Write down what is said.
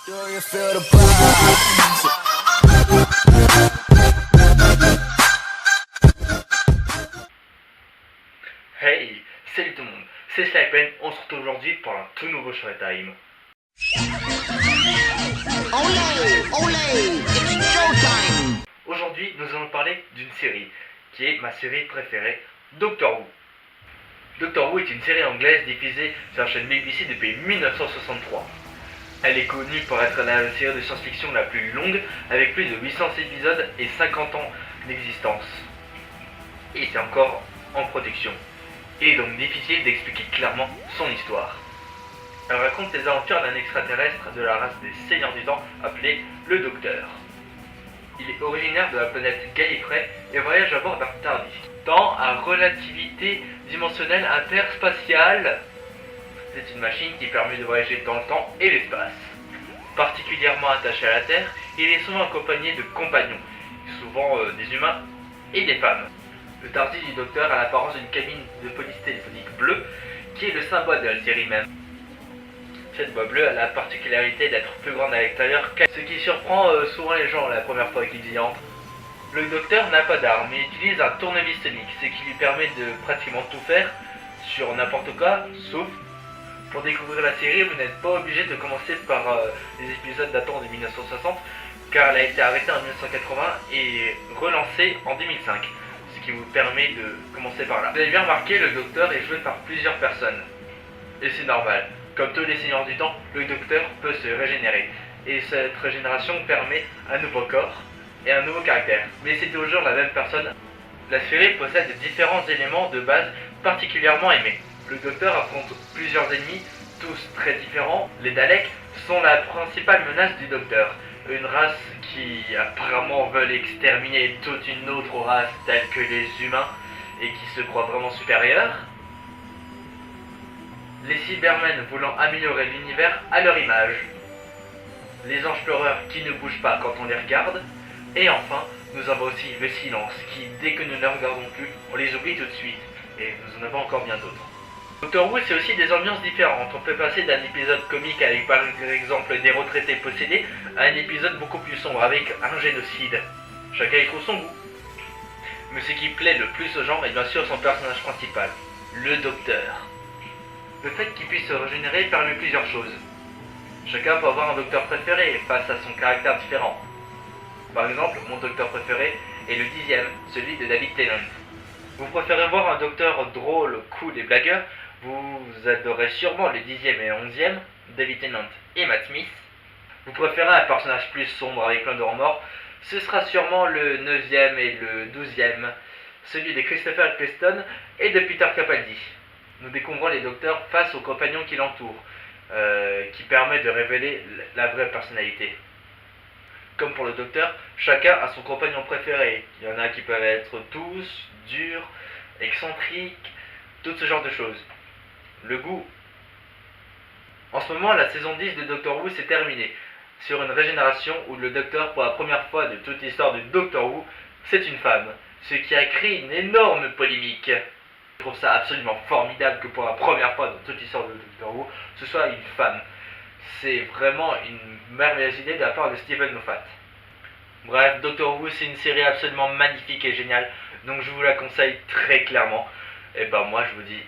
Do you feel the vibes? Hey, salut tout le monde, c'est Slypen, on se retrouve aujourd'hui pour un tout nouveau Showtime. It's showtime! Aujourd'hui, nous allons parler d'une série, qui est ma série préférée, Doctor Who. Doctor Who est une série anglaise diffusée sur la chaîne BBC depuis 1963. Elle est connue pour être la série de science-fiction la plus longue, avec plus de 800 épisodes et 50 ans d'existence. Et c'est encore en production. Il est donc difficile d'expliquer clairement son histoire. Elle raconte les aventures d'un extraterrestre de la race des Seigneurs du Temps appelé le Docteur. Il est originaire de la planète Gallifrey et voyage à bord d'un TARDIS. Temps à relativité dimensionnelle interspatiale. C'est une machine qui permet de voyager dans le temps et l'espace. Particulièrement attaché à la Terre, il est souvent accompagné de compagnons, souvent des humains et des femmes. Le TARDIS du Docteur a l'apparence d'une cabine de police téléphonique bleue, qui est le symbole de la série même. Cette boîte bleue a la particularité d'être plus grande à l'extérieur, ce qui surprend souvent les gens la première fois qu'ils y entrent. Le Docteur n'a pas d'arme, mais utilise un tournevis sonique, ce qui lui permet de pratiquement tout faire sur n'importe quoi, sauf. Pour découvrir la série, vous n'êtes pas obligé de commencer par les épisodes datant de 1960, car elle a été arrêtée en 1980 et relancée en 2005, ce qui vous permet de commencer par là. Vous avez bien remarqué, le Docteur est joué par plusieurs personnes, et c'est normal. Comme tous les Seigneurs du Temps, le Docteur peut se régénérer, et cette régénération permet un nouveau corps et un nouveau caractère. Mais c'est toujours la même personne. La série possède différents éléments de base particulièrement aimés. Le Docteur affronte plusieurs ennemis, tous très différents. Les Daleks sont la principale menace du Docteur, une race qui apparemment veulent exterminer toute une autre race telle que les humains et qui se croient vraiment supérieurs. Les Cybermen voulant améliorer l'univers à leur image. Les anges pleureurs qui ne bougent pas quand on les regarde. Et enfin, nous avons aussi le silence qui, dès que nous ne les regardons plus, on les oublie tout de suite. Et nous en avons encore bien d'autres. Doctor Who, c'est aussi des ambiances différentes. On peut passer d'un épisode comique avec par exemple des retraités possédés à un épisode beaucoup plus sombre avec un génocide. Chacun y trouve son goût. Mais ce qui plaît le plus aux gens est bien sûr son personnage principal, le Docteur. Le fait qu'il puisse se régénérer permet plusieurs choses. Chacun peut avoir un docteur préféré face à son caractère différent. Par exemple, mon docteur préféré est le 10e, celui de David Tennant. Vous préférez voir un docteur drôle, cool et blagueur, vous adorez sûrement le 10e et 11e, David Tennant et Matt Smith. Vous préférez un personnage plus sombre avec plein de remords, ce sera sûrement le 9e et le 12e, celui de Christopher Eccleston et de Peter Capaldi. Nous découvrons les docteurs face aux compagnons qui l'entourent, qui permet de révéler la vraie personnalité. Comme pour le Docteur, chacun a son compagnon préféré. Il y en a qui peuvent être douces, durs, excentriques, tout ce genre de choses. Le goût. En ce moment, la saison 10 de Doctor Who s'est terminée, sur une régénération où le Docteur, pour la première fois de toute l'histoire de Doctor Who, c'est une femme, ce qui a créé une énorme polémique. Je trouve ça absolument formidable que pour la première fois dans toute l'histoire de Doctor Who, ce soit une femme. C'est vraiment une merveilleuse idée de la part de Steven Moffat. Bref, Doctor Who, c'est une série absolument magnifique et géniale, donc je vous la conseille très clairement. Et ben moi je vous dis